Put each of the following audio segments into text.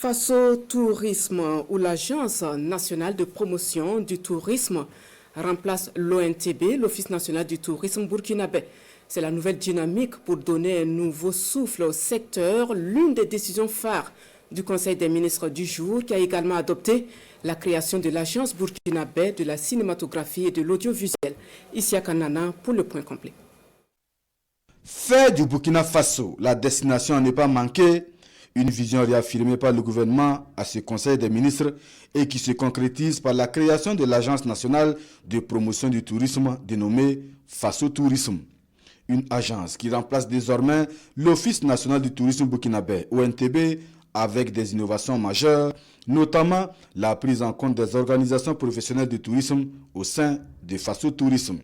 Faso Tourisme, où l'Agence nationale de promotion du tourisme remplace l'ONTB, l'Office national du tourisme burkinabé. C'est la nouvelle dynamique pour donner un nouveau souffle au secteur, l'une des décisions phares du Conseil des ministres du jour, qui a également adopté la création de l'Agence burkinabé de la cinématographie et de l'audiovisuel. Ici à Kanana pour le point complet. Faire du Burkina Faso la destination à ne pas manquer, une vision réaffirmée par le gouvernement à ce Conseil des ministres et qui se concrétise par la création de l'Agence nationale de promotion du tourisme dénommée Faso Tourisme. Une agence qui remplace désormais l'Office national du tourisme burkinabé, ONTB, avec des innovations majeures, notamment la prise en compte des organisations professionnelles de tourisme au sein de Faso Tourisme.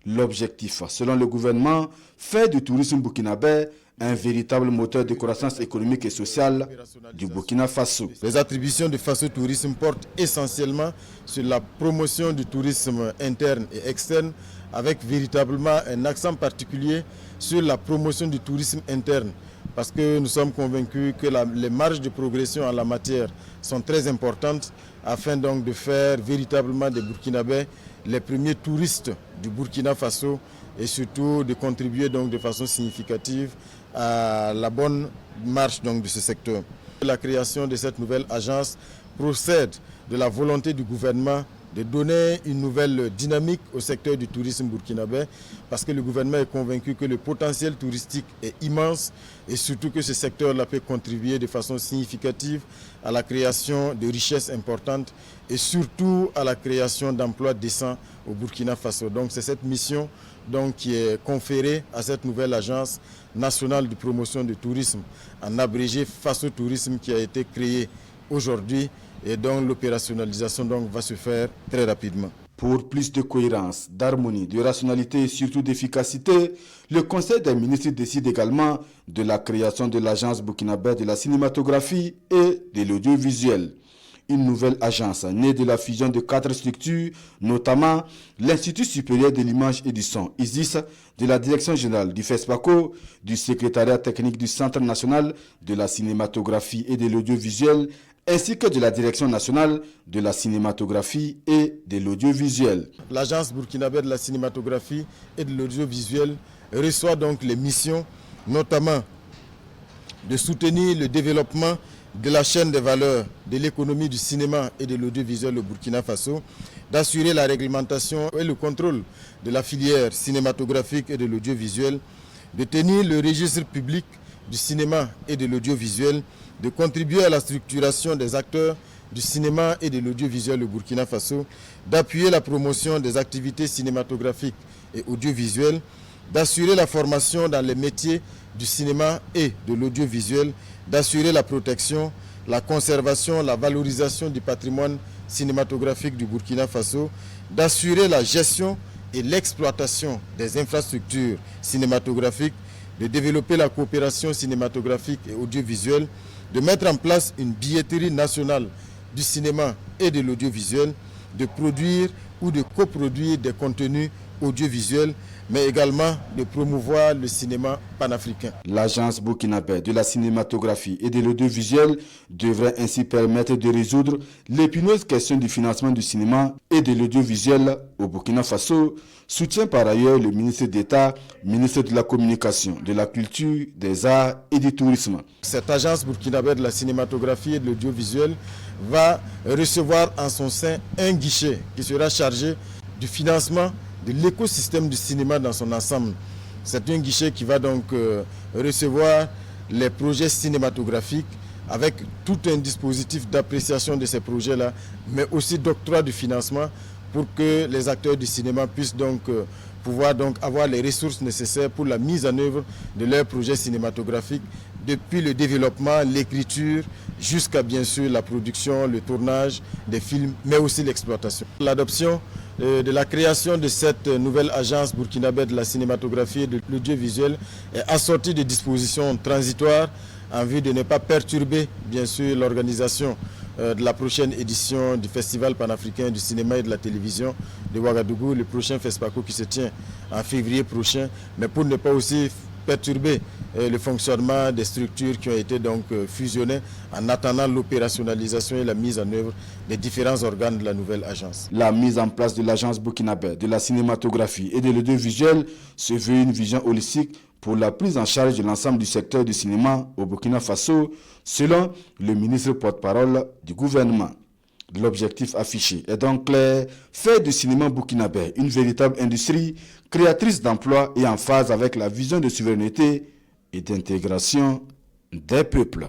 L'objectif, selon le gouvernement, fait du tourisme burkinabé un véritable moteur de croissance économique et sociale du Burkina Faso. Les attributions de Faso Tourisme portent essentiellement sur la promotion du tourisme interne et externe, avec véritablement un accent particulier sur la promotion du tourisme interne, parce que nous sommes convaincus que les marges de progression en la matière sont très importantes, afin donc de faire véritablement des Burkinabés les premiers touristes du Burkina Faso et surtout de contribuer donc de façon significative à la bonne marche donc de ce secteur. La création de cette nouvelle agence procède de la volonté du gouvernement de donner une nouvelle dynamique au secteur du tourisme burkinabé, parce que le gouvernement est convaincu que le potentiel touristique est immense et surtout que ce secteur-là peut contribuer de façon significative à la création de richesses importantes et surtout à la création d'emplois décents au Burkina Faso. Donc c'est cette mission donc, qui est conférée à cette nouvelle agence nationale de promotion du tourisme, en abrégé Faso Tourisme, qui a été créée aujourd'hui et dont l'opérationnalisation va se faire très rapidement. Pour plus de cohérence, d'harmonie, de rationalité et surtout d'efficacité, le Conseil des ministres décide également de la création de l'Agence burkinabé de la cinématographie et de l'audiovisuel. Une nouvelle agence née de la fusion de 4 structures, notamment l'Institut supérieur de l'image et du son, ISIS, de la Direction générale du FESPACO, du secrétariat technique du Centre national de la cinématographie et de l'audiovisuel, ainsi que de la Direction nationale de la cinématographie et de l'audiovisuel. L'Agence burkinabé de la cinématographie et de l'audiovisuel reçoit donc les missions, notamment de soutenir le développement de la chaîne de valeur de l'économie du cinéma et de l'audiovisuel au Burkina Faso, d'assurer la réglementation et le contrôle de la filière cinématographique et de l'audiovisuel, de tenir le registre public du cinéma et de l'audiovisuel, de contribuer à la structuration des acteurs du cinéma et de l'audiovisuel au Burkina Faso, d'appuyer la promotion des activités cinématographiques et audiovisuelles, d'assurer la formation dans les métiers du cinéma et de l'audiovisuel, d'assurer la protection, la conservation, la valorisation du patrimoine cinématographique du Burkina Faso, d'assurer la gestion et l'exploitation des infrastructures cinématographiques, de développer la coopération cinématographique et audiovisuelle, de mettre en place une billetterie nationale du cinéma et de l'audiovisuel, de produire ou de coproduire des contenus audiovisuels, mais également de promouvoir le cinéma panafricain. L'Agence burkinabé de la cinématographie et de l'audiovisuel devrait ainsi permettre de résoudre l'épineuse question du financement du cinéma et de l'audiovisuel au Burkina Faso, soutient par ailleurs le ministre d'État, ministre de la Communication, de la Culture, des Arts et du Tourisme. Cette agence burkinabé de la cinématographie et de l'audiovisuel va recevoir en son sein un guichet qui sera chargé du financement de l'écosystème du cinéma dans son ensemble. C'est un guichet qui va donc recevoir les projets cinématographiques avec tout un dispositif d'appréciation de ces projets-là, mais aussi d'octroi de financement pour que les acteurs du cinéma puissent donc pouvoir donc avoir les ressources nécessaires pour la mise en œuvre de leurs projets cinématographiques, depuis le développement, l'écriture, jusqu'à bien sûr la production, le tournage des films, mais aussi l'exploitation. L'adoption de la création de cette nouvelle agence burkinabé de la cinématographie et de l'audiovisuel est assortie de dispositions transitoires en vue de ne pas perturber bien sûr l'organisation de la prochaine édition du Festival panafricain du cinéma et de la télévision de Ouagadougou, le prochain FESPACO qui se tient en février prochain, mais pour ne pas aussi perturber le fonctionnement des structures qui ont été donc fusionnées en attendant l'opérationnalisation et la mise en œuvre des différents organes de la nouvelle agence. La mise en place de l'agence burkinabé de la cinématographie et de l'audiovisuel se veut une vision holistique pour la prise en charge de l'ensemble du secteur du cinéma au Burkina Faso, selon le ministre porte-parole du gouvernement. L'objectif affiché est donc clair, faire du cinéma burkinabé une véritable industrie créatrice d'emplois et en phase avec la vision de souveraineté et d'intégration des peuples.